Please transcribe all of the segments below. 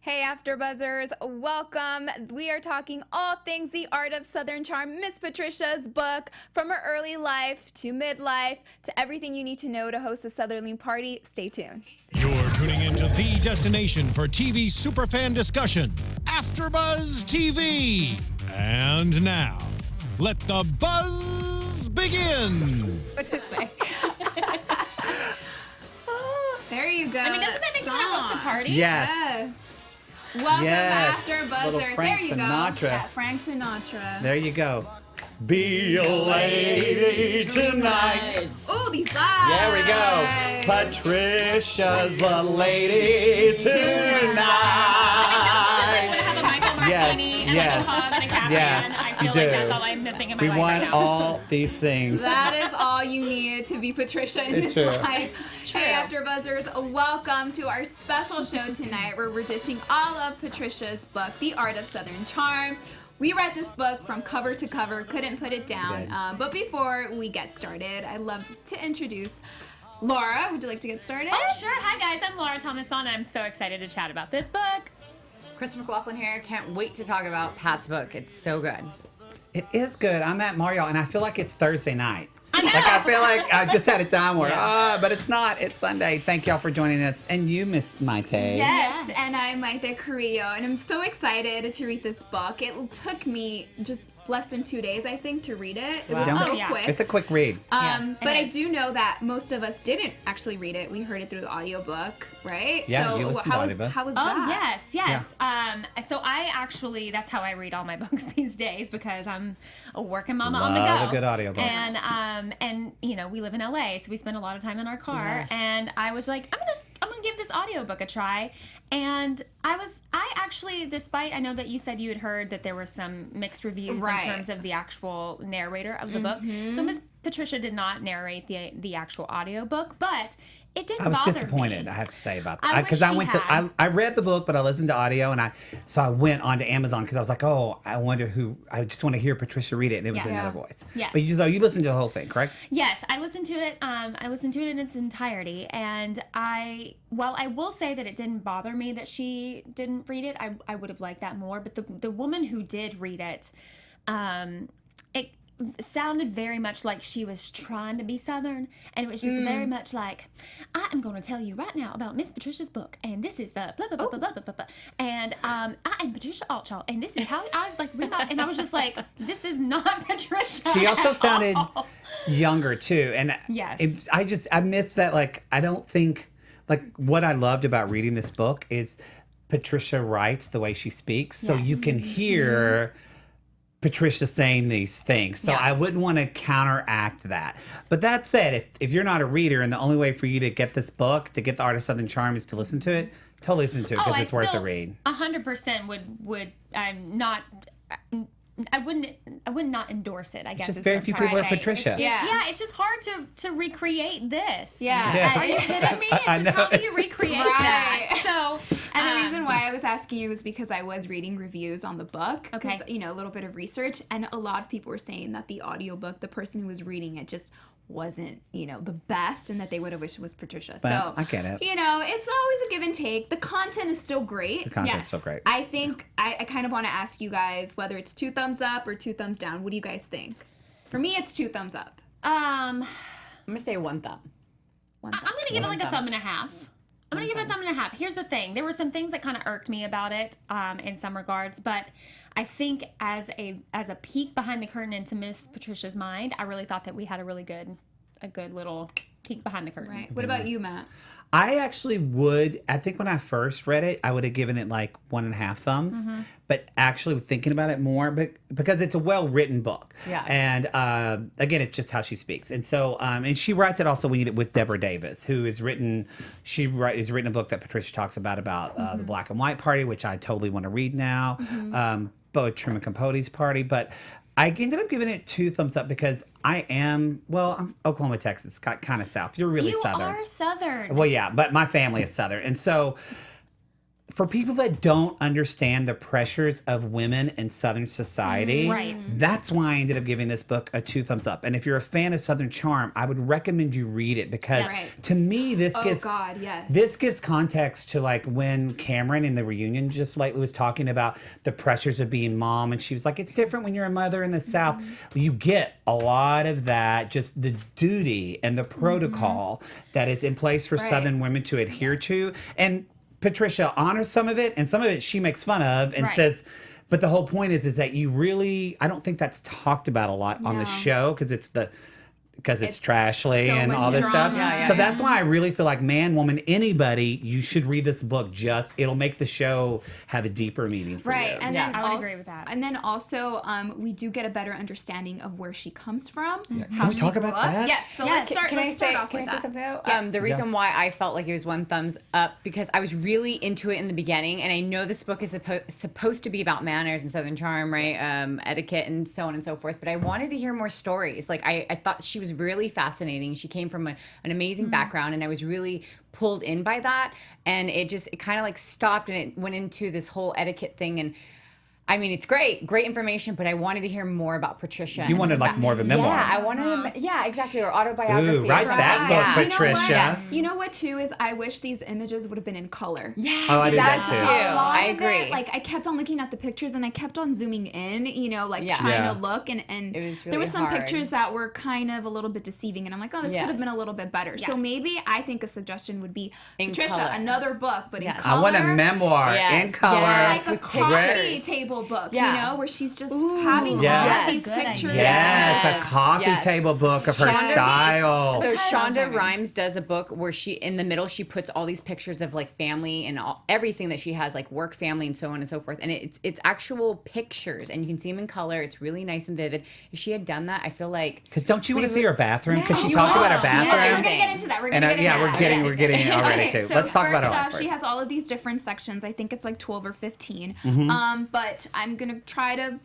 Hey AfterBuzzers, welcome. We are talking all things the art of Southern charm. Miss Patricia's book, from her early life to midlife to everything you need to know to host a Southerly party. Stay tuned. You're tuning into the destination for TV superfan discussion, AfterBuzz TV. And now, let the buzz begin. What to say? There you go. I mean, doesn't that make you want to host a party? Yes. Welcome Little AfterBuzzers. Frank There you Sinatra. go. Yeah, Frank Sinatra. There you go. Be a lady tonight. Ooh, these lights. There we go. Patricia's a lady tonight. Have a Michael Martini and like a hug and a Cameran. Yes, I feel you do. like that's all I'm missing in my We life want right now. all these things. That is all you need to be Patricia in It's this true. life. It's true. Hey, AfterBuzzers, welcome to our special show tonight where we're dishing all of Patricia's book, The Art of Southern Charm. We read this book from cover to cover, couldn't put it down. Yes. But before we get started, I'd love to introduce Laura. Would you like to get started? Oh, sure. Hi, guys. I'm Laura Thomason, and I'm so excited to chat about this book. McLaughlin here. Can't wait to talk about Pat's book. It's so good. It is good. I'm at Marr, and I feel like it's Thursday night. I know. Like, I feel like I just had a time where, Yeah. but it's not. It's Sunday. Thank y'all for joining us. And you, Miss Mayte. Yes, and I'm Mayte Carrillo, and I'm so excited to read this book. It took me just less than 2 days, I think, to read it. It was Wow. so Yeah. quick. It's a quick read. it But I is. do know that most of us didn't actually read it. We heard it through the audiobook, right? Yeah, so you listened to how audiobook. how was Oh, that? yes. So I actually, that's how I read all my books these days because I'm a working mama on the go. Love a good audiobook. And you know, we live in LA, so we spend a lot of time in our car. Yes. And I was like, I'm gonna give this audiobook a try. And I actually, despite, I know that you said you had heard that there were some mixed reviews Right. in terms of the actual narrator of the book. So Miss Patricia did not narrate the actual audiobook, but it didn't I was bother disappointed, me. I have to say about I that. Because wish I she went had. to, I read the book, but I listened to audio, and I went onto Amazon because I was like, oh, I wonder who, I just want to hear Patricia read it, and it was Yes. another voice. Yes. But you listened to the whole thing, correct? Yes, I listened to it. I listened to it in its entirety, and while I will say that it didn't bother me that she didn't read it, I would have liked that more. But the woman who did read it, it sounded very much like she was trying to be Southern, and it was just very much like, I am going to tell you right now about Miss Patricia's book, and this is the blah blah blah blah blah blah blah, and I am Patricia Altschul, and this is how I like read that, and I was just like, this is not Patricia. She also at sounded all. younger too, and Yes. I missed that. Like, I don't think, like, what I loved about reading this book is Patricia writes the way she speaks, so Yes. you can hear Patricia saying these things. So Yes. I wouldn't want to counteract that. But that said, if you're not a reader and the only way for you to get this book, to get The Art of Southern Charm, is to listen to it, totally listen to it because it's worth the read. 100% would not. I would not endorse it. I guess just is very what I'm few trying people to are say. Patricia. It's just, Yeah. yeah, it's just hard to recreate this. Yeah. Yeah. Are you kidding me? It's I just know. how do you recreate Right. that? So, And the reason why I was asking you is because I was reading reviews on the book. 'Cause, Okay. You know, a little bit of research, and a lot of people were saying that the audiobook, the person who was reading it just wasn't, you know, the best, and that they would have wished it was Patricia. But so I get it. You know, it's always a give and take. The content is still great. The content's Yes. so great. I think I kind of want to ask you guys whether it's 2 thumbs up or 2 thumbs down. What do you guys think? For me, it's 2 thumbs up. I'm gonna say one thumb. One I'm thumb. gonna give it like a thumb and a half. I'm gonna give it a thumb and a half. Here's the thing: there were some things that kind of irked me about it, in some regards, but I think as a peek behind the curtain into Miss Patricia's mind, I really thought that we had a good little peek behind the curtain. Right. What about you, Matt? I actually would. I think when I first read it, I would have given it like 1.5 thumbs. Mm-hmm. But actually thinking about it more, because it's a well-written book. Yeah. And again, it's just how she speaks. And so, and she writes it also with Deborah Davis, who has written. Has written a book that Patricia talks about the Black and White Party, which I totally want to read now. Bo Truman Capote's Party, but I ended up giving it 2 thumbs up because I'm Oklahoma, Texas, kind of south. You're really You Southern. are Southern. Well, yeah, but my family is Southern. And so for people that don't understand the pressures of women in Southern society, that's why I ended up giving this book a 2 thumbs up. And if you're a fan of Southern Charm, I would recommend you read it because to me, this gives context to like when Cameran in the reunion just lately was talking about the pressures of being mom. And she was like, it's different when you're a mother in the South. You get a lot of that, just the duty and the protocol that is in place for Southern women to adhere to. And Patricia honors some of it, and some of it she makes fun of and says, but the whole point is that you really, I don't think that's talked about a lot on the show because it's trashly and all this stuff. So that's why I really feel like man, woman, anybody, you should read this book. It'll make the show have a deeper meaning for you. And then I would agree with that. And then also, we do get a better understanding of where she comes from. Can we talk about that? Yes. So let's start off Can with I say that. something though? Yes. The reason why I felt like it was 1 thumbs up because I was really into it in the beginning, and I know this book is supposed to be about manners and Southern charm, right? Etiquette and so on and so forth. But I wanted to hear more stories. Like I thought she was really fascinating. She came from an amazing background, and I was really pulled in by that. And it kind of like stopped, and it went into this whole etiquette thing. And I mean, it's great information, but I wanted to hear more about Patricia. You wanted like more of a memoir. Yeah, I wanted exactly, or autobiography. Ooh, write that book, Patricia. You know what too is I wish these images would have been in color. Yeah, I did that too. I agree. Like I kept on looking at the pictures and I kept on zooming in, trying to look and it was really there were some hard. pictures that were kind of a little bit deceiving and I'm like, oh, this could have been a little bit better. So maybe I think a suggestion would be In Patricia, color. another book, but in color. I want a memoir in color. Like a with coffee pictures. table book, Yeah. where she's just having Yes. all these That's a good pictures. idea. Yes, a coffee table book of her style. So Shonda Rhimes does a book where in the middle she puts all these pictures of like family and everything that she has, like work, family, and so on and so forth. And it's actual pictures, and you can see them in color. It's really nice and vivid. If she had done that, I feel like Because don't you want to see her bathroom? Because she you talked about her will. bathroom. Okay, we're gonna get into that. We're gonna get into that. We're getting it already Okay, too. so Let's talk about it first all off, first. she has all of these different sections. I think it's like 12 or 15. But I'm gonna try to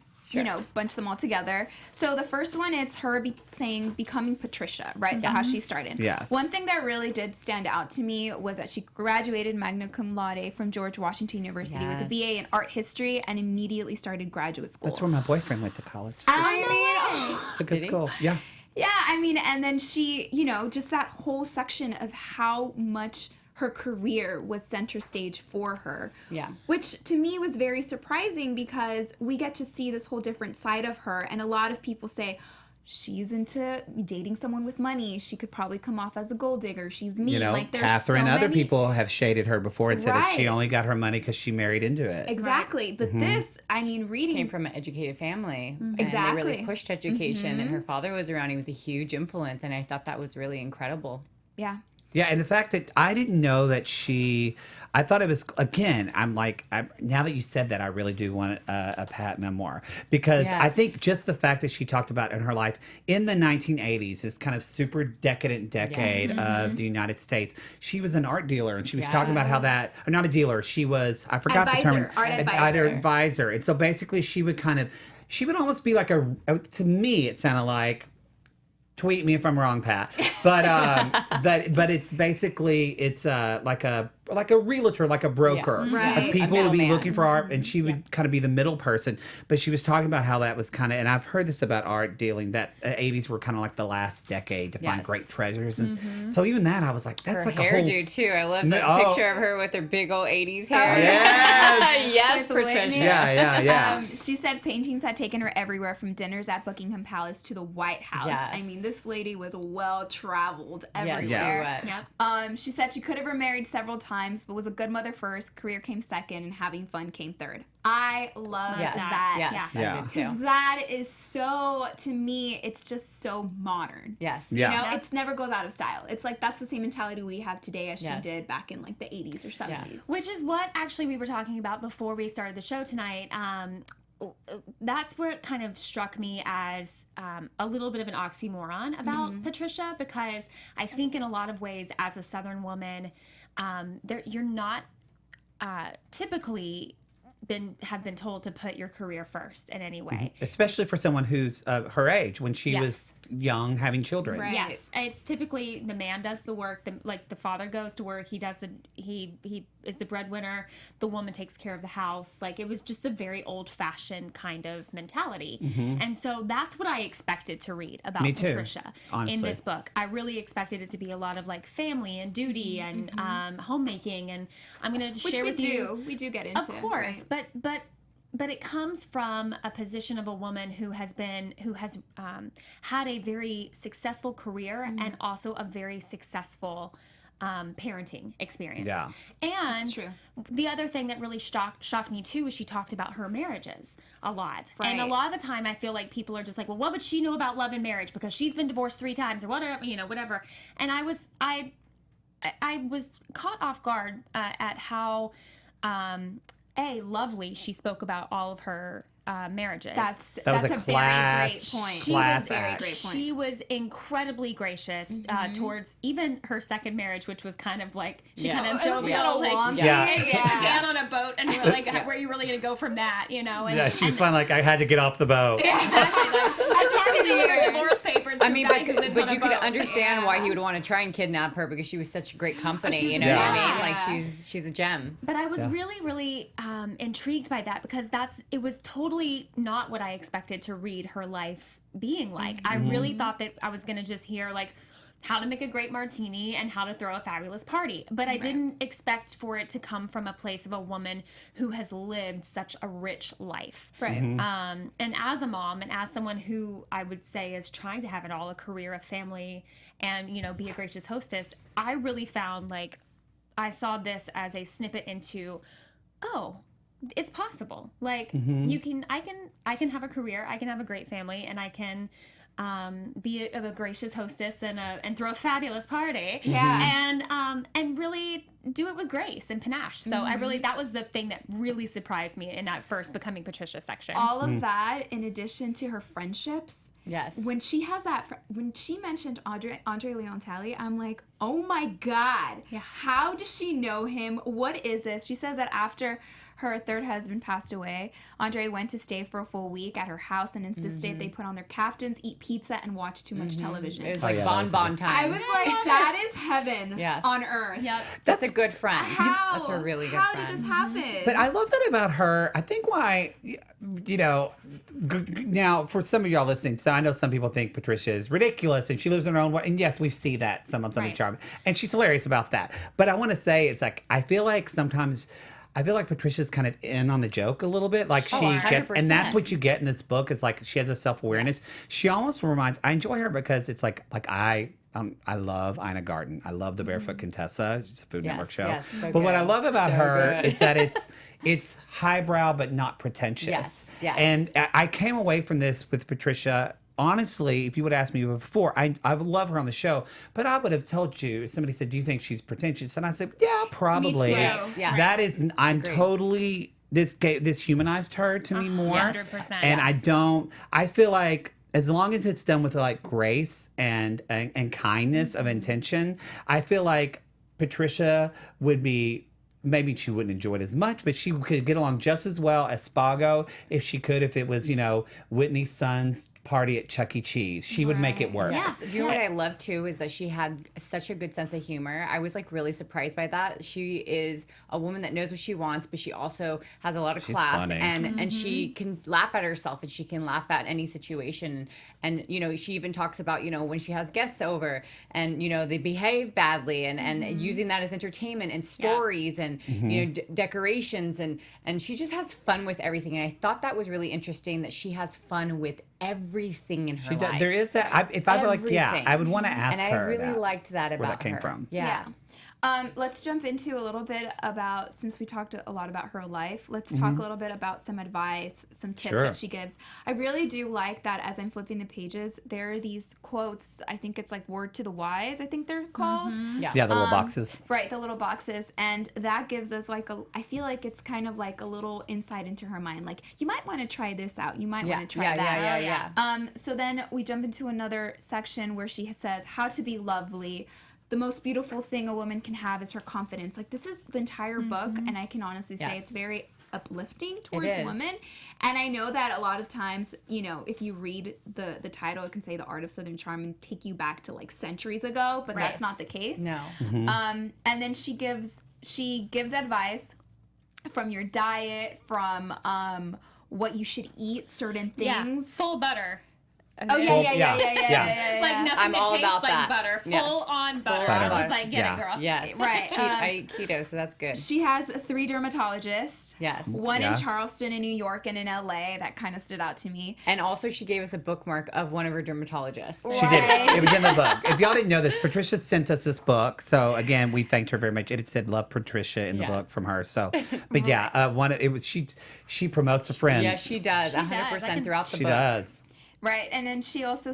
bunch them all together. So the first one, it's her saying becoming Patricia, right? So how she started. Yes. One thing that really did stand out to me was that she graduated magna cum laude from George Washington University with a BA in art history and immediately started graduate school. That's where my boyfriend went to college. It's a good school. Yeah. Yeah, I mean, and then she, just that whole section of how much her career was center stage for her. Yeah. Which to me was very surprising because we get to see this whole different side of her. And a lot of people say, she's into dating someone with money. She could probably come off as a gold digger. She's mean. Like there's Catherine, so other many... people have shaded her before and said that she Right. only got her money because she married into it. Exactly. But this, I mean, reading... came from an educated family. And they Exactly. really pushed education, and her father was around. He was a huge influence, and I thought that was really incredible. Yeah. Yeah, and the fact that I didn't know that I thought it was, again, now that you said that, I really do want a Pat memoir. Because I think just the fact that she talked about in her life in the 1980s, this kind of super decadent decade of the United States, she was an art dealer, and she was talking about how that, or not a dealer, she was, I forgot the term. Art advisor. Advisor. And so basically she would almost be like to me, it sounded like, tweet me if I'm wrong, Pat. But but it's basically like a realtor, like a broker, Right. of people A to be middleman. looking for art, and she would kind of be the middle person. But she was talking about how that was kind of, and I've heard this about art dealing, that the 80s were kind of like the last decade to find Yes. great treasures, and so even that I was like, that's Her like a whole. hairdo too. I love the Oh. picture of her with her big old 80s hair. Yes. Yes, With Patricia. Whitney. Yeah. She said paintings had taken her everywhere, from dinners at Buckingham Palace to the White House. Yes. I mean, this lady was well traveled Yes, everywhere. she was. She said she could have remarried several times, but was a good mother first, career came second, and having fun came third. I love Yes. that. Yes, Yeah. I did too. That is so, to me, it's just so modern. Yes. Yeah. You know, it never goes out of style. It's like that's the same mentality we have today as she Yes. did back in like the 80s or 70s. Which is what actually we were talking about before we started the show tonight. That's where it kind of struck me as a little bit of an oxymoron about Patricia, because I think in a lot of ways, as a Southern woman, you're not typically have been told to put your career first in any way. Especially for someone who's her age, when she was young, having children. Right. Yes, it's typically the man does the work. The father goes to work. He is the breadwinner. The woman takes care of the house. Like, it was just a very old-fashioned kind of mentality. And so that's what I expected to read about Me too, Patricia honestly. in this book. I really expected it to be a lot of like family and duty and homemaking. And I'm going to share with you. We do get into. Of course, right? but it comes from a position of a woman who has had a very successful career and also a very successful parenting experience. Yeah. And true. the other thing that really shocked me too is she talked about her marriages a lot. Right. And a lot of the time I feel like people are just like, well, what would she know about love and marriage because she's been divorced 3 times or whatever, whatever. And I was caught off guard at how lovely she spoke about all of her marriages. That's was a a very class- great point. class Very act. great point. She was incredibly gracious towards even her second marriage, which was kind of like she Yeah. kind of It was joked a little like, wonky. Yeah. down on a boat, and we're like, where are you really going to go from that? And, Yeah, she was fine. Like, I had to get off the boat. exactly. Like, I'm talking to your divorce papers. I mean, to a guy who lives on but a you could boat. understand why he would want to try and kidnap her because she was such great company. You know Yeah. what I mean? Yeah. Like she's a gem. But I was really, really intrigued by that because it was totally not what I expected to read her life being like. I really thought that I was going to just hear like how to make a great martini and how to throw a fabulous party. But I didn't expect for it to come from a place of a woman who has lived such a rich life. Right. And as a mom and as someone who I would say is trying to have it all, a career, a family, and, be a gracious hostess, I really found like I saw this as a snippet into, it's possible. Like I can have a career, I can have a great family, and I can be a gracious hostess and throw a fabulous party. Yeah. And really do it with grace and panache. So that was the thing that really surprised me in that first Becoming Patricia section. All of that, in addition to her friendships. Yes. When she has when she mentioned Andre Leon Talley, I'm like, oh my God. Yeah. How does she know him? What is this? She says that after her third husband passed away, Andre went to stay for a full week at her house and insisted they put on their caftans, eat pizza, and watch too much television. It was like yeah, that was bonbon time. I was like, that is heaven Yes. on earth. Yep. That's a good friend. How? That's a really good How friend. did this happen? But I love that about her. I think why, now for some of y'all listening, so I know some people think Patricia is ridiculous and she lives in her own way. And yes, we see that some on Sunday Right. Charm. And she's hilarious about that. But I want to say, it's like, I feel like Patricia's kind of in on the joke a little bit. Like she gets, and that's 100%. what you get in this book is like she has a self-awareness. She almost reminds, I enjoy her because it's like I love Ina Garten. I love the Barefoot Contessa. It's a Food Yes, Network show. yes, so but what I good. love about So her good. is that it's highbrow but not pretentious. Yes, yes. And I came away from this with Patricia. Honestly, if you would ask me before, I would love her on the show, but I would have told you, if somebody said, do you think she's pretentious? And I said, yeah, probably. Me too. Yes, yes. That is, I'm totally, this humanized her to me more. 100%. And Yes. I feel like, as long as it's done with like grace and kindness of intention, I feel like Patricia would be, maybe she wouldn't enjoy it as much, but she could get along just as well as Spago if it was, Whitney's son's party at Chuck E. Cheese. She would make it work. Yes. You know what I love too is that she had such a good sense of humor. I was like really surprised by that. She is a woman that knows what she wants, but she also has a lot of She's class funny. and she can laugh at herself and she can laugh at any situation. And she even talks about, when she has guests over and, they behave badly and using that as entertainment and stories and, decorations and she just has fun with everything. And I thought that was really interesting that she has fun with everything in her life. There is that. If I were like, Everything. I would want to ask and her. I really that, liked that about where that came her. from. Yeah. Let's jump into a little bit about, since we talked a lot about her life, let's talk a little bit about some advice, some tips Sure. that she gives. I really do like that as I'm flipping the pages, there are these quotes, I think it's like Word to the Wise, I think they're called. Yeah. Yeah, the little boxes. Right, the little boxes. And that gives us I feel like it's kind of like a little insight into her mind. Like, you might want to try this out. You might want to try that. Yeah. So then we jump into another section where she says, how to be lovely. The most beautiful thing a woman can have is her confidence. Like, this is the entire book, and I can honestly say Yes. it's very uplifting towards is. women. And I know that a lot of times, you know, if you read the title, it can say The Art of Southern Charm and take you back to like centuries ago, but that's not the case. No. And then she gives advice from your diet, from what you should eat, certain things. Full butter. Oh yeah. Like nothing I'm that all tastes about like that. butter. Yes. Full on butter. butter. I was like, get it, girl. Yes. Right. I eat keto, so that's good. She has 3 dermatologists. Yes. One Yeah. in Charleston, in New York, and in LA. That kind of stood out to me. And also, she gave us a bookmark of one of her dermatologists. She did. It was in the book. If y'all didn't know this, Patricia sent us this book. So again, we thanked her very much. It said "Love Patricia" in the Yes. book from her. So, but yeah, she promotes a friend. Yeah, she does. She does. 100% throughout the She book. does. Right, and then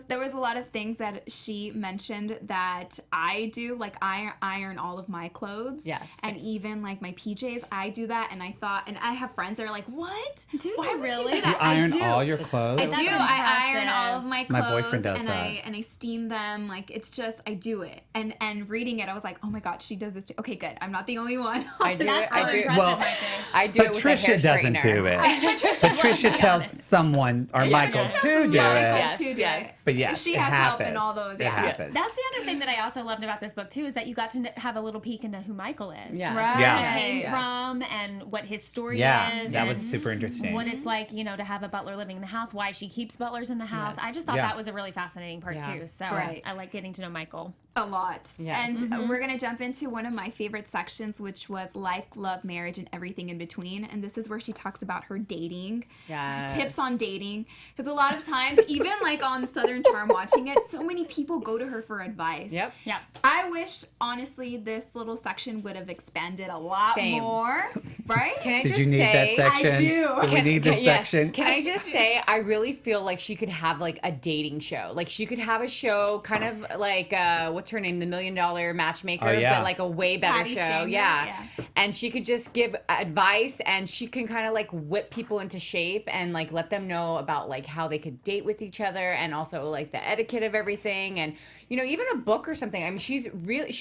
there was a lot of things that she mentioned that I do, like I iron all of my clothes. Yes. And even like my PJs, I do that, and I have friends that are like, what? Do you Why would really? you do that? You iron I do. all your clothes. I do. That's I iron impressive. all of my My clothes. boyfriend does and that. I steam them. Like it's just I do it. And reading it, I was like, oh my god, she does this too. Okay, good. I'm not the only one. I do it. That's so I do it. impressive Well, right there. I do it with a hair Patricia doesn't straightener. do it. Patricia tells someone or Michael to do Yes, to do yes. it. But yes, she it has help in happens. all those. It Yeah. happens. That's the other thing that I also loved about this book too, is that you got to have a little peek into who Michael is. Yeah. Right. Where Yeah. he came Yes. from and what his story Yeah, is. that and was super interesting. what it's like, you know, to have a butler living in the house, why she keeps butlers in the house. Yes. I just thought Yeah. that was a really fascinating part Yeah. too. So Right. I like getting to know Michael. A lot. Yes. And we're going to jump into one of my favorite sections, which was like, love, marriage, and everything in between. And this is where she talks about her dating, Yes. tips on dating. Because a lot of times, even like on Southern Charm watching it, so many people go to her for advice. Yep. Yeah. I wish, honestly, this little section would have expanded a lot Same. more. Right? Can I Did just you need say, that section? I do. we need this Yes. section? Can I just say, I really feel like she could have like a dating show. Like she could have a show kind of like, what's her name? The $1 Million Matchmaker, Oh, yeah. but like a way better Patty show. Stanger, Yeah. yeah. And she could just give advice and she can kind of like whip people into shape and like let them know about like how they could date with each other and also like the etiquette of everything. And, you know, even a book or something. I mean, she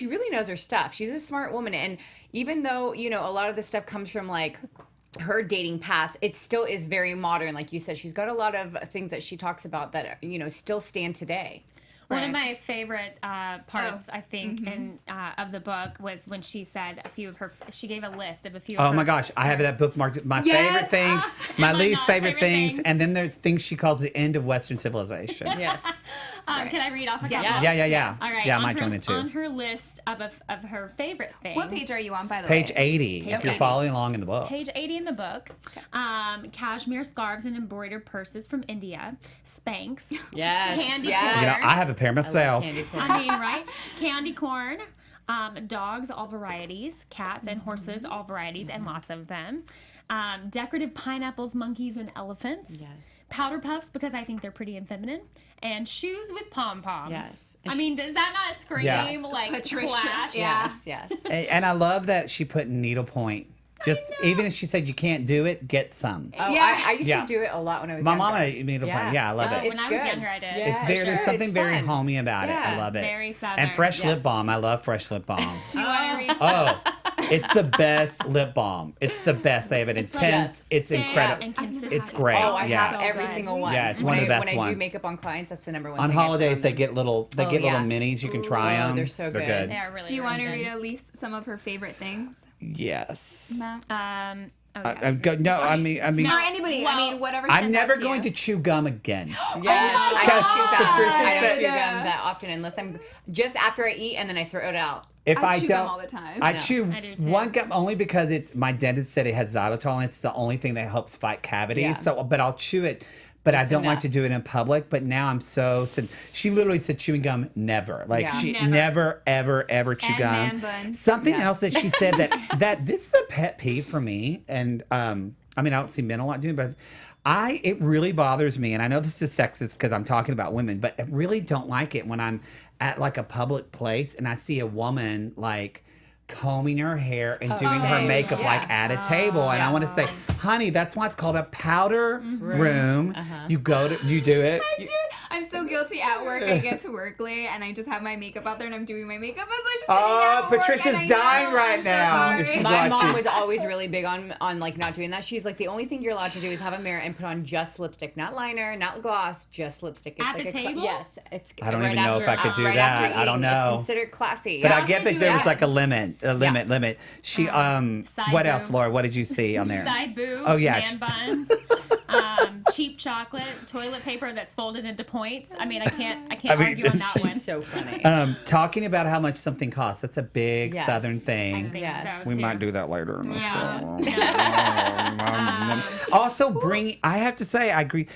really knows her stuff. She's a smart woman. And even though, you know, a lot of this stuff comes from like her dating past, it still is very modern. Like you said, she's got a lot of things that she talks about that, you know, still stand today. One of Right. my favorite parts, I think, in of the book was when she said she gave a list of a few of Oh her. my gosh, I have that bookmarked. My Yes. favorite things, my my least not favorite favorite things, things. and then there's things she calls the end of Western civilization. Yes. Can I read off a couple? Yeah. All right. Yeah, I on might her, join it too. On her list of her favorite things. What page are you on, by the Page way? 80, if you're 80. following along in the book. Page 80 in the book. Cashmere scarves and embroidered purses from India. Spanx. Yes. Candy yes. You know, I have a pair myself. Candy corn. I mean, right? Candy corn. Dogs, all varieties. Cats and horses, all varieties, and lots of them. Decorative pineapples, monkeys, and elephants. Yes. Powder puffs, because I think they're pretty and feminine. And shoes with pom-poms. Yes. I mean, does that not scream Yes. like Patricia. clash? Yeah. Yes. And I love that she put needlepoint. Just even if she said you can't do it, get some. Oh, Yeah. I used Yeah. to do it a lot when I was My younger. mama needlepoint. Yeah, I love Oh, it. when I was younger, I did. Yeah, It's very there's sure, something it's very fun. homey about it. I Yeah. love it. Very southern. And fresh Yes. lip balm. I love fresh lip balm. Do you want to read? Oh, it's the best lip balm. It's the best. They have it It's intense. like It's thick incredible. and consistent. It's great. Oh, I yeah. have every good. single one. Yeah, it's when one of the best When I do ones. makeup on clients, that's the number one On thing I holidays, put they on get little Oh, little yeah. minis. You can try Oh, them. they're so good. They are really, Do you really want to good. read at least some of her favorite things? Yes. Matt? No, I mean, Or anybody. I mean, whatever. I'm stands never out going to chew gum again. Yes, Oh I don't chew gum. Patricia I don't said- chew Yeah. gum that often unless I'm just after I eat and then I throw it out. If I I chew don't, gum all the time. I No. chew I do too. one gum only because my dentist said it has xylitol and it's the only thing that helps fight cavities. Yeah. So, but I'll chew it. But I Just don't like enough. to do it in public. But now I'm so. She literally said chewing gum never. Like Yeah. she Never. never ever chew And gum. man buns. Something Yes. else that she said that this is a pet peeve for me. And I mean I don't see men a lot doing, it, but it really bothers me. And I know this is sexist because I'm talking about women, but I really don't like it when I'm at like a public place and I see a woman like combing her hair and doing her same. makeup Yeah. like at a table, and I want to say, honey, that's why it's called a powder room. You do it. I I'm so guilty at work. I get to work late and I just have my makeup out there and I'm doing my makeup as I'm sitting at work. Patricia's and I dying know, right I'm so now. sorry. If she's My watching. mom was always really big on like not doing that. She's like, the only thing you're allowed to do is have a mirror and put on just lipstick, not liner, not gloss, just lipstick. It's At like the table? yes, it's. I don't right even know if I after- could do right that. after I don't eating. know. It's considered classy. But Yeah. I get that do there was that. like a limit. She Side what else, boob. Laura? What did you see on there? Side boob, Oh, yeah. man buns, cheap chocolate, toilet paper that's folded into points. I mean, I can't I mean, argue on that one. So funny. Talking about how much something costs. That's a big Yes. Southern I thing. think Yes. so, We too. might do that later in the Yeah. show. Also, I have to say, I agree.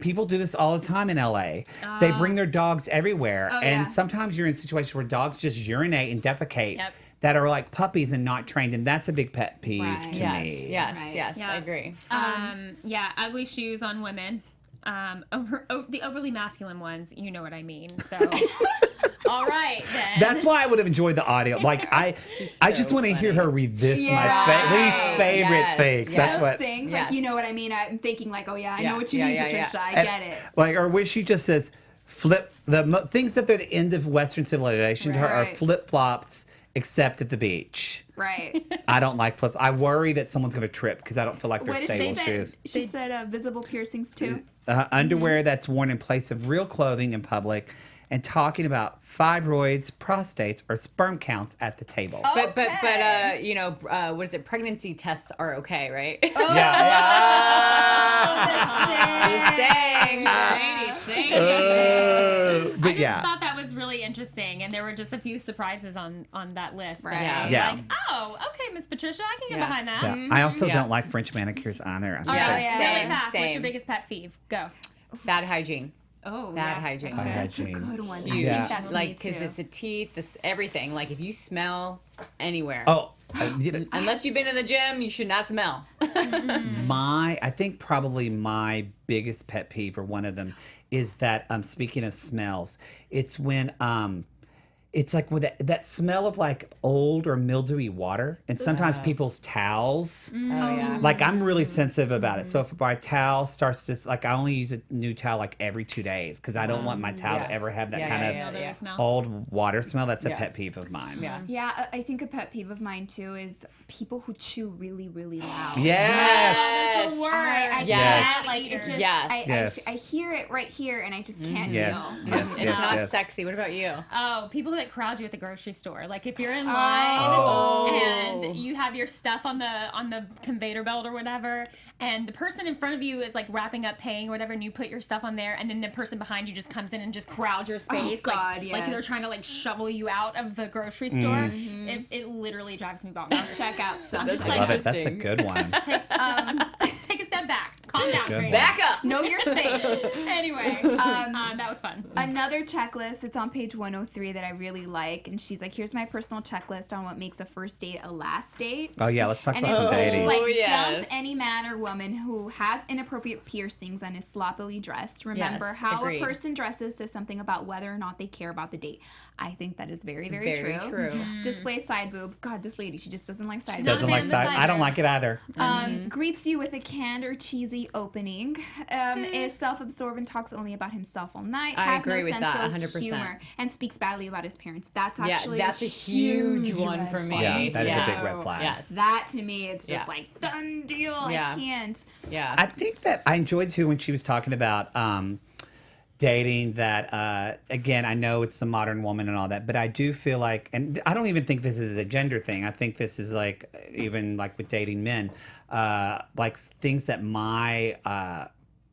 People do this all the time in LA. They bring their dogs everywhere, Oh, and yeah. sometimes you're in situations where dogs just urinate and defecate Yep. that are like puppies and not trained, and that's a big pet peeve Right. to yes, me. yes, Right. yes. Yeah. I agree. Yeah, ugly shoes on women. The overly masculine ones, you know what I mean. So, all right then. That's why I would have enjoyed the audio. Like I just so want to hear funny. her read this Yeah. least favorite Yes, things. yes. That's Those what. things, Yes. like, you know what I mean? I'm thinking like, oh yeah, I Yeah, know what you yeah, mean, yeah, Patricia. yeah. I get it. Like, or where she just says, flip things that they're the end of Western civilization to her are Right. flip flops, except at the beach. Right. I don't like flip. I worry that someone's going to trip because I don't feel like they're What did she stable say? shoes. She said visible piercings too. Underwear that's worn in place of real clothing in public, and talking about fibroids, prostates, or sperm counts at the table. But Okay. you know, what is it? Pregnancy tests are okay, right? Just saying. But I just thought that was really interesting, and there were just a few surprises on that list. Right. That I was Yeah. Like, oh, okay, Miss Patricia, I can get Yeah. behind that. Yeah. I also Yeah. don't like French manicures either. I think Yeah, that's- yeah. really Same, fast. What's your same. biggest pet peeve? Go. Bad hygiene. Oh, Bad hygiene. Bad That's a hygiene. good one. You, I Yeah. think that's like me because too. it's the teeth, this everything. Like if you smell anywhere, Oh, unless you've been in the gym, you should not smell. I think probably my biggest pet peeve, or one of them, is that speaking of smells, it's when it's like with that smell of like old or mildewy water, and sometimes people's towels. Oh yeah. Like I'm really sensitive about it. So if my towel starts to like, I only use a new towel like every 2 days because I don't want my towel yeah. to ever have that Yeah, kind yeah, of yeah, Mildewy smell. old water smell. That's a Yeah. pet peeve of mine. Yeah. Yeah, I think a pet peeve of mine too is people who chew really, really loud. Yes. That's the word. I Yes. like it just Yes. Yes. I hear it right here and I just can't Yes. deal. Yes. It's Yes. not Yes. sexy. What about you? Oh, people that crowd you at the grocery store. Like if you're in line and you have your stuff on the conveyor belt or whatever, and the person in front of you is like wrapping up paying or whatever, and you put your stuff on there, and then the person behind you just comes in and just crowds your space. God, like they're yes. trying to like shovel you out of the grocery store. It literally drives me bonkers. Check out some. just I like, love it. That's a Interesting. good one. take a step back. Calm down. Good Grace. one. Back up. Know your space. Anyway, that was fun. Another checklist, it's on page 103 that I really like, and she's like, here's my personal checklist on what makes a first date a last date. Oh yeah, let's talk And about it's some she's dating. like, Oh, yes. dump any man or woman who has inappropriate piercings and is sloppily dressed. Remember, Yes, how agreed. a person dresses says something about whether or not they care about the date. I think that is very, very, Very true. Display side boob. God, this lady, she just doesn't like side not boob. a Doesn't fan like of the side. side I don't boob. like it either. Greets you with a canned or cheesy opening. Is self-absorbed and talks only about himself all night. I has agree no with sense that, of 100%. humor and speaks badly about his parents. That's Yeah, actually that's a huge one red for me. flag. Yeah, that is Yeah. a big red flag. Yes. That to me, it's just Yeah. like done deal. Yeah. I can't. Yeah. I think that I enjoyed too when she was talking about dating that again, I know it's the modern woman and all that, but I do feel like, and I don't even think this is a gender thing. I think this is like even like with dating men, like things that my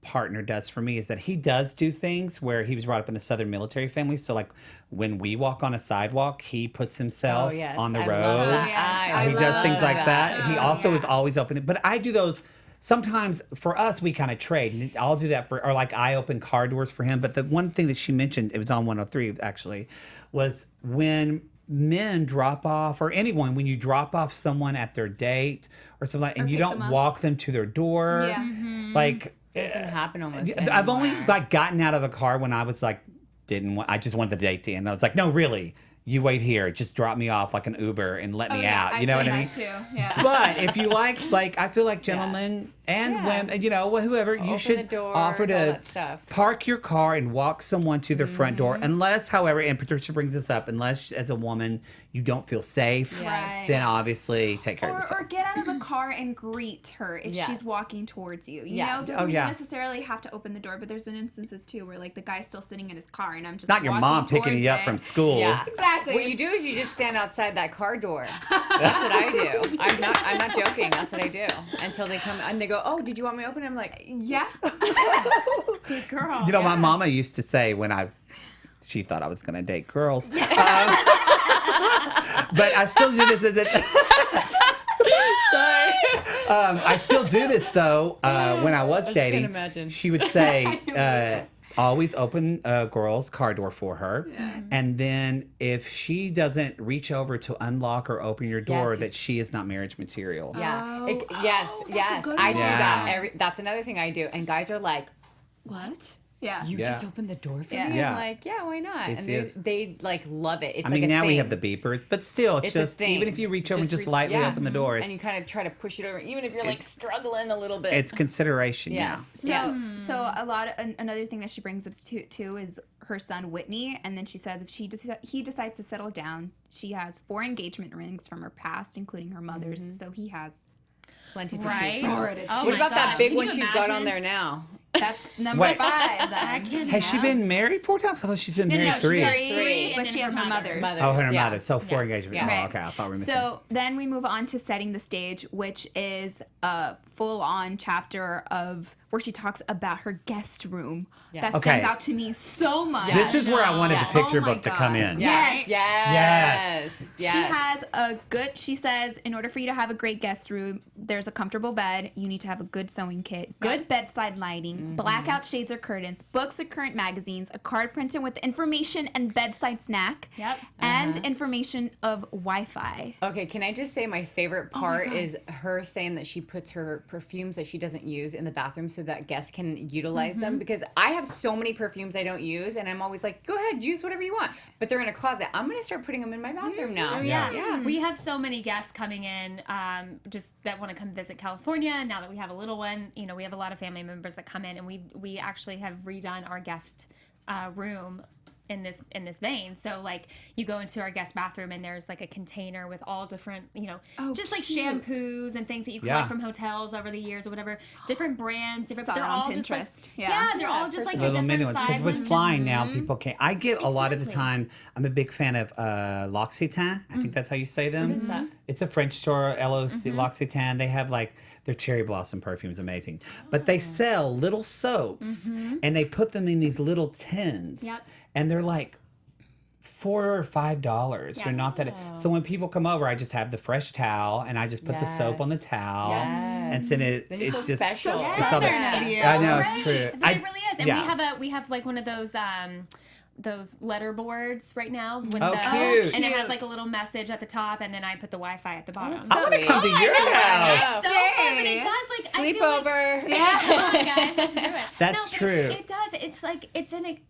partner does for me is that he does do things where he was brought up in a Southern military family. So like when we walk on a sidewalk, he puts himself Oh, yes. on the I road. love that. Yes, I He does love things like that. He Oh, also yeah. is always open. But I do those. Sometimes for us, we kind of trade. And I'll do that or like I open car doors for him. But the one thing that she mentioned, it was on 103 actually, was when men drop off, or anyone, when you drop off someone at their date or something like, and you pick don't them up. walk them to their door. Yeah. Like, doesn't happen almost I've only anymore. like gotten out of a car when I was like, I just wanted the date to end. I was like, no, really. you wait here, just drop me off like an Uber and let me out. You know what I mean? Too. Yeah. But if you like I feel like gentlemen and women, whoever, you Open should the doors, offer all to that stuff. park your car and walk someone to their front door. Unless, however, and Patricia brings this up, unless as a woman you don't feel safe, Yes. then obviously take care of Or yourself. get out of the car and greet her if Yes. she's walking towards you. You Yes. know, doesn't Oh, mean yeah. you necessarily have to open the door, but there's been instances too where like the guy's still sitting in his car and I'm just Not your walking mom picking towards you up it. from school. Yeah. Exactly. What you do is you just stand outside that car door. That's what I do. I'm not joking. That's what I do. Until they come and they go, "Oh, did you want me to open?" I'm like, Yeah. Good girl. You know, my mama used to say she thought I was going to date girls. But I still do this as a... I still do this, though, when I was dating. can't imagine. She would say, always open a girl's car door for her. Yeah. And then if she doesn't reach over to unlock or open your door, Yes, that she is not marriage material. yeah, Oh. yes, Oh, that's a yes. good I do one. that. That's another thing I do. And guys are like, What? Yeah. "You Yeah. just opened the door for Yeah. me?" Yeah. I'm like, "Yeah, why not?" It's- And they like love it. It's I like mean, a now we thing. have the beepers, but still, it's It's a just, thing. even if you reach over and just reach- lightly yeah. open the door, and you it's, kind of try to push it over, even if you're like struggling a little bit. it's consideration, yes, yeah. yes. So a lot of another thing that she brings up too is her son Whitney, and then she says if he decides to settle down, she has 4 engagement rings from her past, including her mother's. So he has Plenty to Right? choose from. Florida Oh What my about that gosh, big can one you she's got on imagine? there now? That's number Wait. 5. Then. I can't. Has she been married 4 times? I thought she's been married No, 3. she's 3, and but then she has her her mother's. mother's. Oh, her Yeah. mother. So 4 Yes. engagements. Yeah. Oh, Right. okay. I thought we were missing. So then we move on to setting the stage, which is a full-on chapter of where she talks about her guest room. Yes. That Okay. stands out to me so much. This is where I wanted Yeah. the picture Oh my book to God. come in. Yes. Yes. Yes. She has a good, she says, in order for you to have a great guest room, there's a comfortable bed. You need to have a good sewing kit, good bedside lighting, blackout shades or curtains, books or current magazines, a card printed with information and bedside snack, Yep. and information of Wi-Fi. Okay, can I just say my favorite part God. is her saying that she puts her perfumes that she doesn't use in the bathroom so that guests can utilize them, because I have so many perfumes I don't use and I'm always like, go ahead, use whatever you want. But they're in a closet. I'm going to start putting them in my bathroom now. Oh, yeah. Yeah. We have so many guests coming in just that want to come visit California. Now that we have a little one, we have a lot of family members that come in, and we actually have redone our guest room in this vein. So like you go into our guest bathroom and there's like a container with all different, just like cute. shampoos and things that you collect from hotels over the years or whatever, different brands, different, Saw they're it on all just like, Pinterest. Yeah. they're all just like a Little mini different ones. size Because with ones. flying now, people can't. I get a lot of the Exactly. time. I'm a big fan of L'Occitane. I think that's how you say them. What is that? It's a French store, LOC, L'Occitane. They have like their cherry blossom perfumes, amazing. But they sell little soaps and they put them in these little tins. Yep. And they're like $4 or $5. They're not that. So when people come over, I just have the fresh towel and I just put the soap on the towel and send it. Then you It's feel just special. it's So all southern that. of you. I know Right, it's true. but it really is. And yeah. we have like one of those letter boards right now. With Oh, cute. And it has Cute. like a little message at the top, and then I put the Wi-Fi at the bottom. I want to come to your house. So fun, but it does like I feel like- Sleepover. Yeah, come on, guys, let's do it. That's but true. It does. It's like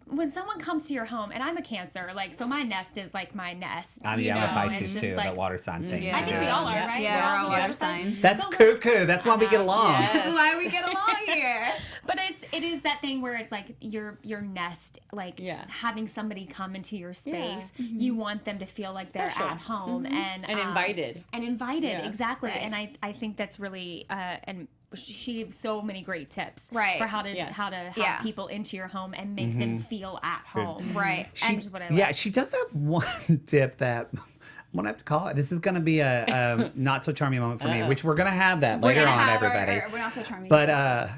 when someone comes to your home, and I'm a Cancer, like so my nest is like my nest. I'm you a know, and Pisces it's too, just like, that water sign thing. I think we all are, Yeah. right? Yeah, we're all water water signs. That's So, like, cuckoo. That's why we get along. Yes. That's why we get along here. But it is that thing where it's like your nest, like Yeah. having somebody come into your space. Yeah. You want them to feel like they're Special. at home and invited. And invited, Yeah. exactly. Right. And I think that's really and she gave so many great tips Right. for how to Yes. have Yeah. people into your home and make them feel at home. Right. And what I Yeah, like. she does have one tip that I'm gonna have to call it. This is gonna be a not so charming moment for me, which we're gonna have that later Gonna on, have everybody. we're not so charming. But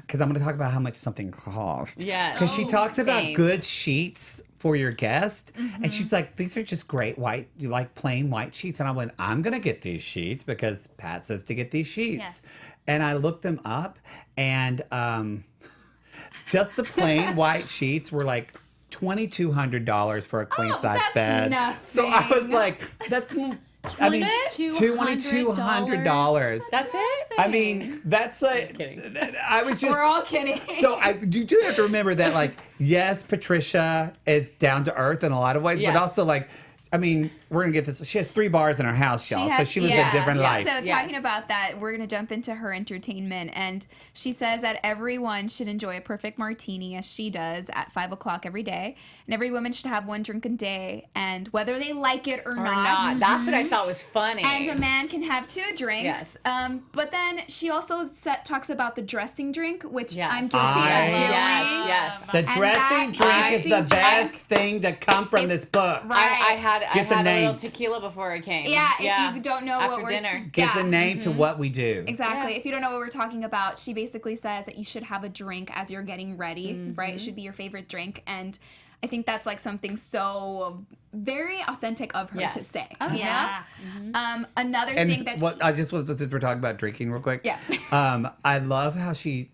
because I'm gonna talk about how much something costs. Yes. Because she talks about same. good sheets for your guest, and she's like, "These are just great white, you like plain white sheets." And I went, "I'm gonna get these sheets because Pat says to get these sheets." Yes. And I looked them up, and just the plain white sheets were like $2,200 for a queen size that's bed. nothing. So I was like, "That's." I mean, $2,200. That's it? I mean, that's like. Just kidding. I was just. we're all kidding. So you do have to remember that, like, yes, Patricia is down to earth in a lot of ways, Yes. but also, like, I mean, we're gonna get this. She has 3 bars in her house, y'all. So she was a different life. So talking about that, we're going to jump into her entertainment. And she says that everyone should enjoy a perfect martini as she does at 5 o'clock every day. And every woman should have 1 drink a day. And whether they like it or not. That's what I thought was funny. And a man can have 2 drinks. Yes. But then she also talks about the dressing drink, which I'm guilty I- of doing. Yes. The dressing drink is the best thing to come from this book. Right. I had Gives a a name. little tequila before I came. Yeah, if you don't know After what we're dinner. Gives yeah. a name to what we do. Exactly. If you don't know what we're talking about, she basically says that you should have a drink as you're getting ready, right? It should be your favorite drink. And I think that's like something so very authentic of her to say. Oh, you yeah. know? Another thing that what I just was since we're talking about drinking real quick. Yeah. I love how she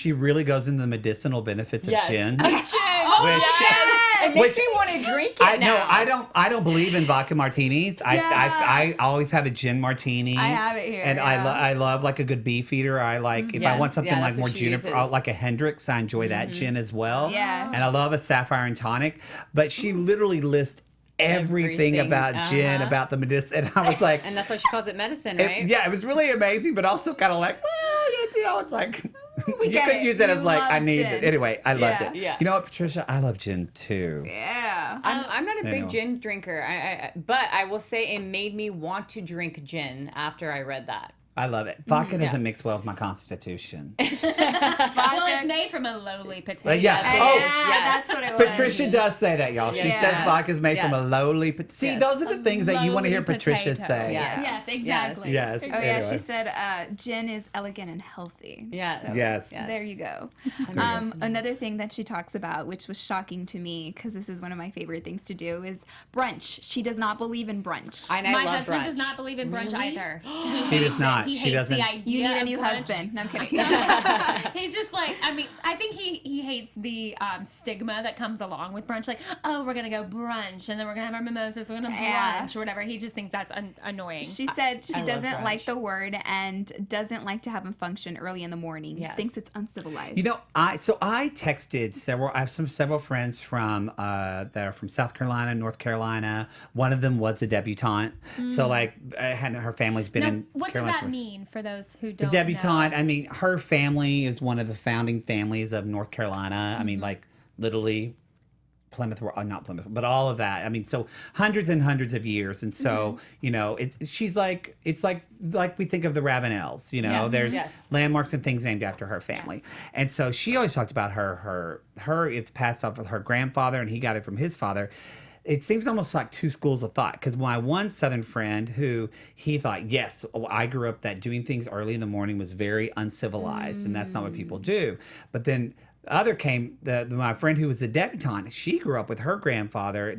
really goes into the medicinal benefits of Yes. gin. It makes me want to drink it now. I don't believe in vodka martinis. I always have a gin martini. I have it here, And yeah. I love like a good beefeater. I like if I Yes, want something yeah, like that's more what she juniper, uses. like a Hendrix. I enjoy that gin as well. Yeah. And I love a sapphire and tonic. But she literally lists everything Everything, about gin, about the medicine. And I was like, And that's why she calls it medicine, right? yeah, it was really amazing, but also kind of like, well, you know, it's like you get could it. use it You as like I love need gin. it. Anyway, I loved Yeah. it. Yeah. You know what, Patricia? I love gin too. yeah. I'm not a big Anyway. gin drinker, but I will say it made me want to drink gin after I read that. I love it. Vodka doesn't mix well with my constitution. Well, it's made from a lowly potato. yes. Yeah, Oh, that's what it was. Patricia does say that, y'all. She Yes. says vodka's made from a Yes. lowly. See, Yes. those are the things that you want to hear lowly Patricia potato. say. Yeah. Yes, exactly. Yes. Oh yeah, Anyway. she said gin is elegant and healthy. Yes. So, Yes. so there you go. Yes. Another thing that she talks about, which was shocking to me, because this is one of my favorite things to do, is brunch. She does not believe in brunch. And I My love husband brunch. does not believe in brunch either. She does not. He She hates doesn't. the idea You need a of new brunch. husband. No, I'm kidding. He's just like, I mean, I think he hates the stigma that comes along with brunch. Like, oh, we're going to go brunch and then we're going to have our mimosas, we're going to Yeah. brunch or whatever. He just thinks that's annoying. She said she I love doesn't like brunch. the word and doesn't like to have him function early in the morning. Yes. Thinks it's uncivilized. You know, I texted several. I have several friends from that are from South Carolina, North Carolina. One of them was a debutante. So like, her family's been now, in. what does Carolina that for- mean for those who The don't debutante. know? I mean, her family is one of the founding families of North Carolina. I mean, like literally. Plymouth, not Plymouth, but all of that. I mean, so hundreds and hundreds of years, and so you know, it's like we think of the Ravenels. You know, Yes, there's yes. landmarks and things named after her family, and so she always talked about her. It's passed off with her grandfather, and he got it from his father. It seems almost like two schools of thought, because my one Southern friend who he thought, yes, I grew up that doing things early in the morning was very uncivilized, and that's not what people do. But then other came my friend who was a debutante. She grew up with her grandfather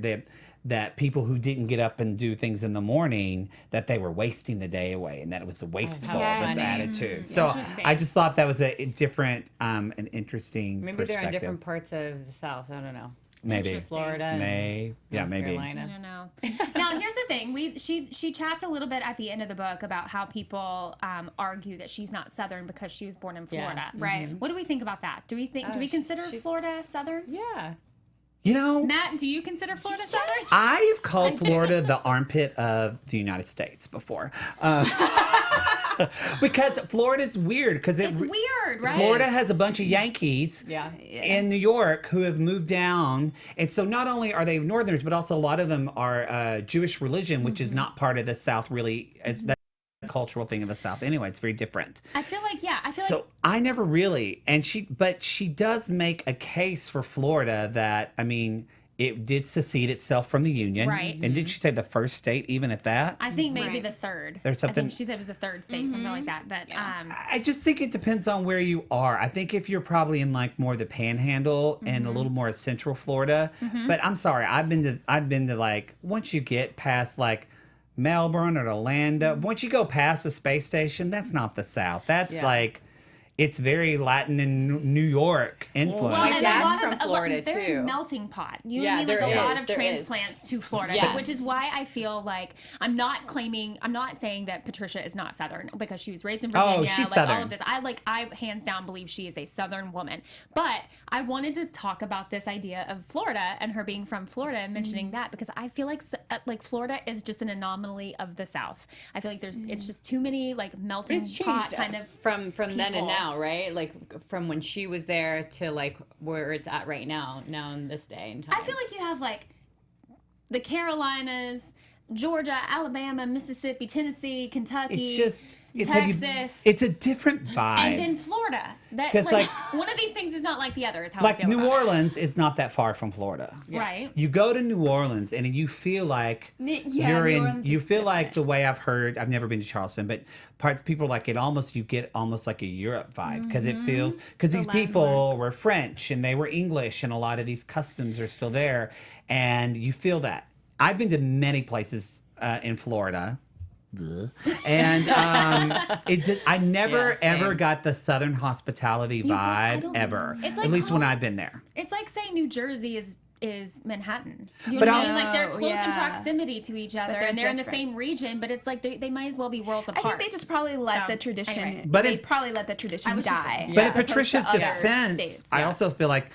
that people who didn't get up and do things in the morning, that they were wasting the day away, and that it was a wasteful Yes. attitude. So Interesting. I just thought that was a different, an interesting Maybe perspective. they're in different parts of the South. I don't know. Maybe Interesting. Florida. and North maybe. I Carolina. don't know. Now, here's the thing. She chats a little bit at the end of the book about how people argue that she's not Southern because she was born in Yeah. Florida. Right. What do we think about that? Do we consider she's- Florida Southern? Yeah. You know, Matt, do you consider Florida Southern? I've called Florida the armpit of the United States before. Because Florida's weird. Because It's weird, right? Florida has a bunch of Yankees Yeah. in New York who have moved down. And so not only are they Northerners, but also a lot of them are Jewish religion, which is not part of the South really. That's a cultural thing of the South. Anyway, it's very different. I feel like, So I never really, but she does make a case for Florida that, I mean, it did secede itself from the Union. Right. And did she say the first state, even at that? I think maybe Right. the third. There's I something- think she said it was the third state, something like that. But I just think it depends on where you are. I think if you're probably in like more the Panhandle and a little more Central Florida, but I'm sorry, I've been to like once you get past like Melbourne or Orlando, once you go past the space station, that's not the South. That's Yeah. like it's very Latin and New York influence. My and dad's from a Florida, they're too. a melting pot. You know Yeah, what I mean? Like there a lot is, of there is. transplants to Florida, Yes. which is why I feel like I'm not saying that Patricia is not Southern because she was raised in Virginia. Oh, she's like Southern. all of this. I hands down believe she is a Southern woman. But I wanted to talk about this idea of Florida and her being from Florida and mentioning that because I feel like Florida is just an anomaly of the South. I feel like it's just too many like melting It's pot changed kind of from then and people. now, right? Like from when she was there to like where it's at right now in this day and time. I feel like you have like the Carolinas, Georgia, Alabama, Mississippi, Tennessee, Kentucky, Texas, it's a different vibe. and then Florida. That 'Cause, like, like- one of these things is not like the other. Is how I like feel New about Orleans is not that far from Florida. it. Right. You go to New Orleans and you feel like you're New in. Orleans You is feel like different. the way I've heard. I've never been to Charleston, but people are like it. You get almost like a Europe vibe because it feels because these people were French and they were English and a lot of these customs are still there, and you feel that. I've been to many places in Florida. And I never Yeah, same. ever got the Southern hospitality don't- I vibe don't think ever. so. It's like At least when calling- I've been there. It's like saying New Jersey is Manhattan. You know But what I mean? also- Like they're close in Yeah. proximity to each other, they're and they're in the different. same region, but it's like they might as well be worlds I apart. think they just probably let So, the tradition. anyway. But They it- probably let the tradition was just die. thinking, But Yeah. in as opposed to Patricia's other defense, states. I also feel like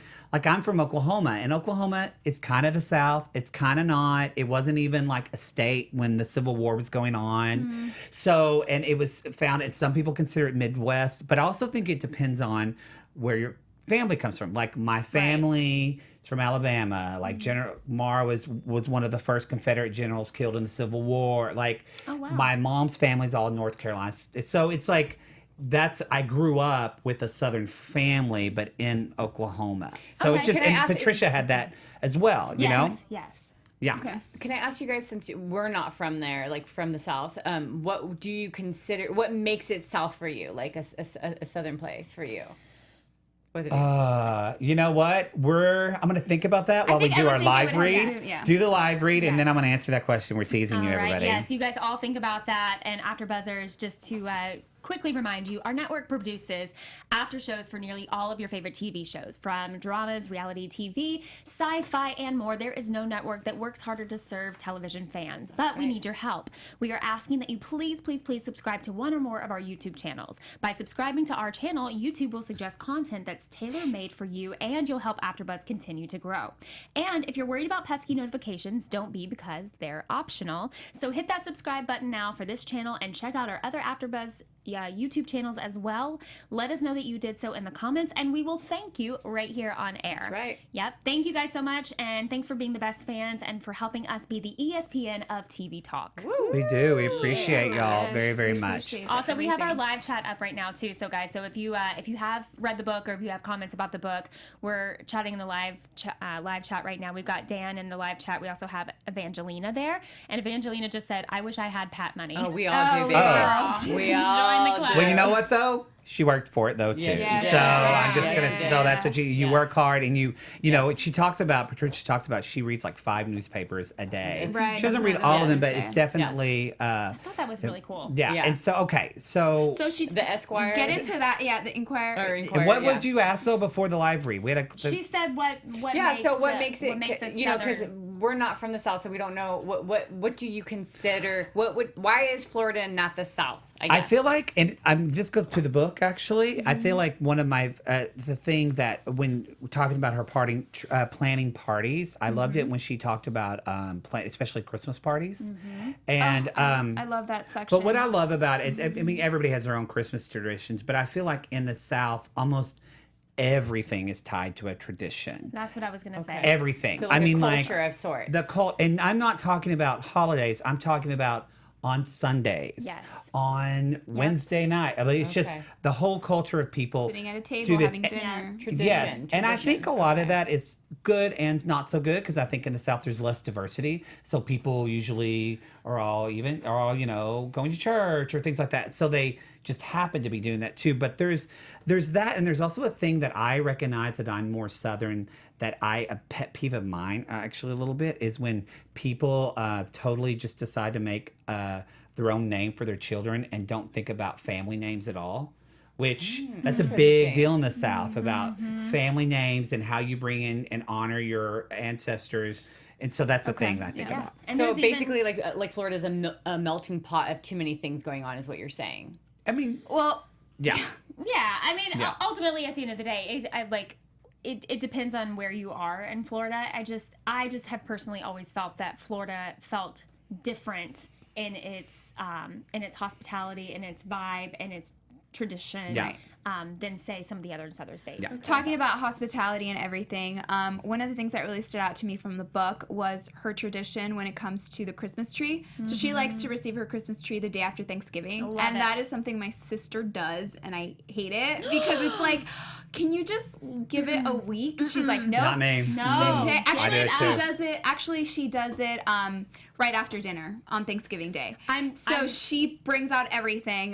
I'm from Oklahoma, and Oklahoma is kind of the South. It's kind of not. It wasn't even like a state when the Civil War was going on. So, and it was found, and some people consider it Midwest, but I also think it depends on where your family comes from. Like my family is from Alabama. Like General Marr was one of the first Confederate generals killed in the Civil War. Like wow. my mom's family's all North Carolina. So it's like, I grew up with a Southern family, but in Oklahoma. So Okay, it just, can I and ask- Patricia had that as well, you know? Yes. Yeah. Can I ask you guys, since we're not from there, like from the South, what do you consider? What makes it South for you, like a Southern place for you? What do you You know what? I'm going to think about that while we think do our everything live would have read. to, yeah. Do the live read, and then I'm going to answer that question. We're teasing you, All right, everybody. yes, you guys all think about that. And AfterBuzzers, just to quickly remind you, our network produces after shows for nearly all of your favorite TV shows, from dramas, reality TV, sci-fi, and more. There is no network that works harder to serve television fans, but we need your help. We are asking that you please subscribe to one or more of our YouTube channels. By subscribing to our channel, YouTube will suggest content that's tailor-made for you, and you'll help AfterBuzz continue to grow. And if you're worried about pesky notifications, don't be, because they're optional. So hit that subscribe button now for this channel and check out our other AfterBuzz YouTube channels as well. Let us know that you did so in the comments, and we will thank you right here on air. That's right. Yep. Thank you guys so much, and thanks for being the best fans and for helping us be the ESPN of TV talk. We do. We appreciate y'all very, very much. Also, we have our live chat up right now too. So, guys, if you have read the book or if you have comments about the book, we're chatting in the live chat right now. We've got Dan in the live chat. We also have Evangelina there, and Evangelina just said, "I wish I had Pat money." Oh, we all do, baby. Oh. We all Join the club. do. Well, you know what, though? She worked for it, though, too. Yeah, she So did. I'm just Yeah, going she to, did. no, that's what you Yes. work hard, and you know, Patricia talks about she reads like 5 newspapers a day. Right, She doesn't that's read what I all of was them, but gonna it's say. definitely, I thought that was really cool. yeah. Yeah. And so, okay, so So The Esquire. Get into that. Yeah, the Inquirer. Or and Inquirer, what yeah. would you ask, though, before the live read? We had She said what Yeah, makes so what it- makes it, what makes us you know, because Southern. we're not from the South, so we don't know what do you consider, why is Florida not the South? I I guess. feel like, and this goes to the book actually. I feel like one of my the thing that when talking about her planning parties, I loved it when she talked about especially Christmas parties, and I love that section. but what I love about it, I mean, everybody has their own Christmas traditions, but I feel like in the South, almost everything is tied to a tradition. That's what I was gonna say. Everything. So like I mean, a culture like of sorts. the cult, and I'm not talking about holidays. I'm talking about on Sundays. Yes. On Wednesday night. I mean, it's just Okay. the whole culture of people sitting at a do table this. having dinner. Tradition. Yes, and I think a lot of Okay. that is good and not so good because I think in the South there's less diversity. So people usually are all you know going to church or things like that. So they just happen to be doing that too. But there's that, and there's also a thing that I recognize that I'm more Southern. That a pet peeve of mine actually a little bit is when people totally just decide to make their own name for their children and don't think about family names at all. which that's a big deal in the South about family names and how you bring in and honor your ancestors. And so that's a thing that I think about. And So there's basically, like Florida's a melting pot of too many things going on, is what you're saying. I mean, Well, yeah. Yeah, I mean, Yeah. ultimately, at the end of the day, it depends on where you are in Florida. I just have personally always felt that Florida felt different in its hospitality, and its vibe, and its tradition. Yeah. Than say some of the other southern states. Yeah. talking about hospitality and everything, one of the things that really stood out to me from the book was her tradition when it comes to the Christmas tree. So she likes to receive her Christmas tree the day after Thanksgiving. Love And it. that is something my sister does, and I hate it because it's like, can you just give it a week? She's like, no. Not me. No. Actually, she does it right after dinner on Thanksgiving Day. She brings out everything.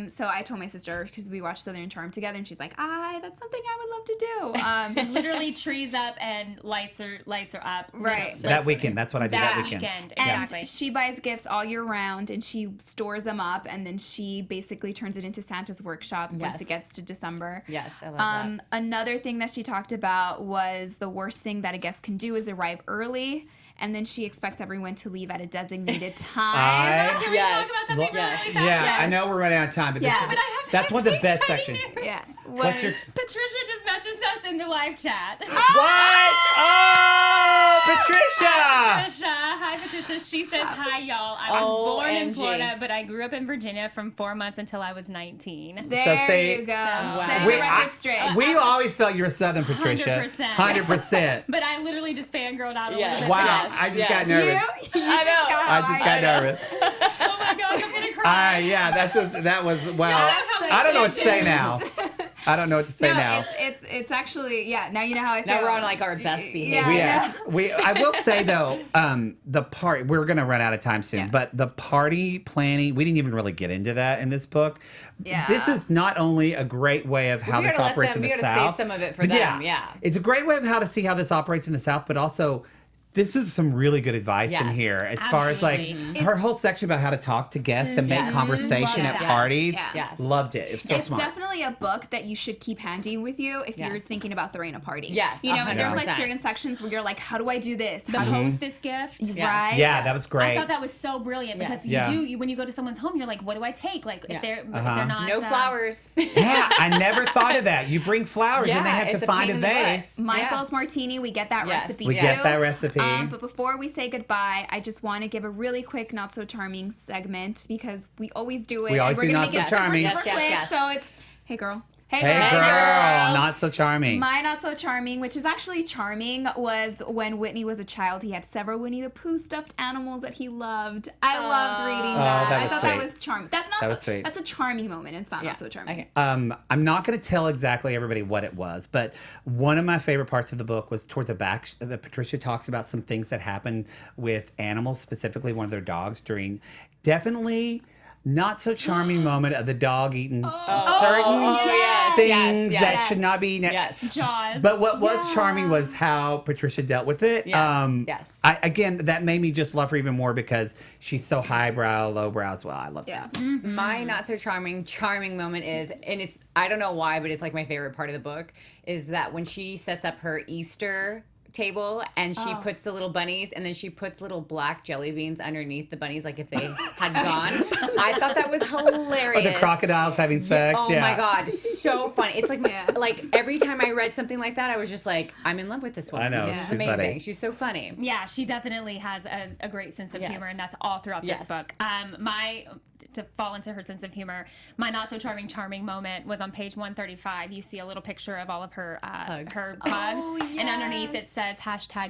So I told my sister, because we watched Southern Charm together, and she's like, that's something I would love to do. Literally trees up and lights are up. Right. That weekend. That's what I do that weekend. Exactly. And she buys gifts all year round, and she stores them up, and then she basically turns it into Santa's workshop once Yes. it gets to December. Yes, I love that. Another thing that she talked about was the worst thing that a guest can do is arrive early, and then she expects everyone to leave at a designated time. Can we talk about something really fast? Yeah, I know we're running out of time, but, Yeah. this, But I have that's one of the best exciting sections. news. Yeah. What's your... Patricia just messaged us in the live chat. What? Oh, Patricia! Patricia. Hi, Patricia. She says, hi, y'all. I was born in OMG. Florida, but I grew up in Virginia from 4 months until I was 19. There see- you go. Wow. Setting the record straight. We always felt you were Southern, Patricia. 100%. 100%. But I literally just fangirled out a Yes. little bit. Wow, Yes. I just Yes. got nervous. I know. I just got nervous. Oh my God, I'm going to cry. Yeah, that was wow. how I don't know what to say exciting. now. I don't know what to say now. It's actually, now you know how I feel. Now we're on like our best behavior. Yeah. I will say though, the part we're gonna run out of time soon, Yeah. but the party planning, we didn't even really get into that in this book. Yeah. This is not only a great way of how We this gotta let operates them- in we the gotta save South. some of it for But them, yeah. It's a great way of how to see how this operates in the South, but also this is some really good advice in Yes, here as far as like absolutely. her whole section about how to talk to guests and make Yes. conversation Love at that. parties. Yeah. Yes. Loved it. It was so It's smart. definitely a book that you should keep handy with you if you're Yes. thinking about throwing a party. Yes, You know, and there's like 100%. certain sections where you're like, how do I do this? The How do hostess gift. Yes. Right? Yeah, that was great. I thought that was so brilliant Yes. because Yeah. when you go to someone's home, you're like, what do I take? Like Yeah. if they're Uh-huh. not No flowers. Yeah, I never thought of that. You bring flowers and they Yeah, have it's to a find pain a in the butt. vase. Michael's Martini, we get that Yes. recipe We too. get that recipe. But before we say goodbye, I just want to give a really quick not so charming segment because we always do it. We always and we're do gonna not make so it charming. Super, Yes, super yes, quick. yes. So it's hey girl. Hey girl, not so charming. My not so charming, which is actually charming, was when Whitney was a child. He had several Winnie the Pooh stuffed animals that he loved. I loved reading that. that I was thought sweet. that was charming. That's not That so, was sweet. That's a charming moment. It's not so charming. Okay. I'm not going to tell exactly everybody what it was, but one of my favorite parts of the book was towards the back that Patricia talks about some things that happened with animals, specifically one of their dogs during definitely not so charming moment of the dog eating certain yes, things yes, that yes. should not be eaten. Yes. Jaws. But what was charming was how Patricia dealt with it. Yes, yes. Again, that made me just love her even more because she's so highbrow, lowbrow as well. I love Yeah. that. My not so charming moment is, and it's, I don't know why, but it's like my favorite part of the book, is that when she sets up her Easter table and she puts the little bunnies and then she puts little black jelly beans underneath the bunnies like if they had gone. I thought that was Or hilarious. the crocodiles having sex. Oh yeah. my God, so funny. It's like like every time I read something like that, I was just like, I'm in love with this woman. I know, This is she's amazing. funny. She's so funny. Yeah, she definitely has a great sense of Yes. humor, and that's all throughout Yes. this book. To fall into her sense of humor, my not so charming moment was on page 135. You see a little picture of all of her Pugs. her pugs, Oh, and underneath it says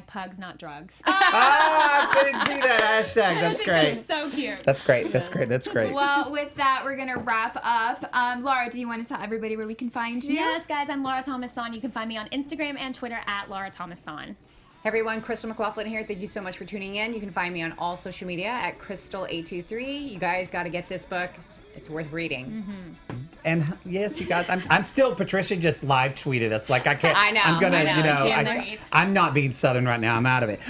#pugs not drugs. Ah, I didn't see that hashtag. That's great. It's so cute. That's great. That's great. That's great. Well, with that, we're going to wrap up. Laura, do you want to tell everybody where we can find you? Yes, guys, I'm Laura Thomas-Son. You can find me on Instagram and Twitter at Laura Thomas-Son. Hey everyone, Cristal McLaughlin here. Thank you so much for tuning in. You can find me on all social media at Cristal823. You guys got to get this book. It's worth reading. And yes, you guys, I'm still, Patricia just live tweeted us. Like, I can't. I know, I'm gonna, I know. you know, She in there. I'm not being Southern right now. I'm out of it.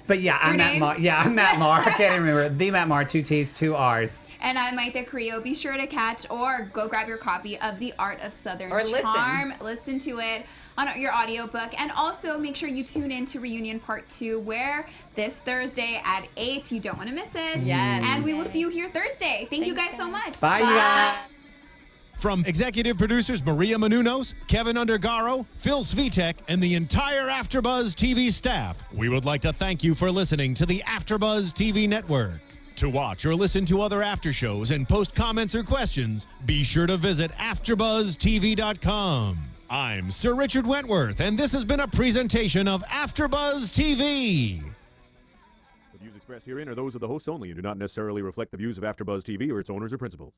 But yeah, I'm Matt name? Marr. Yeah, I'm Matt Marr. I can't even remember. The Matt Marr, 2 T's, 2 R's. And I'm Mayte Carrillo. Be sure to catch or go grab your copy of The Art of Southern Or listen. Charm. Listen to it on your audiobook. And also make sure you tune in to Reunion Part 2, where this Thursday at 8. You don't want to miss it. Yes. And we will see you here Thursday. Thank you guys so much. Bye, you guys. From executive producers Maria Menounos, Kevin Undergaro, Phil Svitek, and the entire AfterBuzz TV staff, we would like to thank you for listening to the AfterBuzz TV network. To watch or listen to other after shows and post comments or questions, be sure to visit AfterBuzzTV.com. I'm Sir Richard Wentworth, and this has been a presentation of AfterBuzz TV. The views expressed herein are those of the hosts only and do not necessarily reflect the views of AfterBuzz TV or its owners or principals.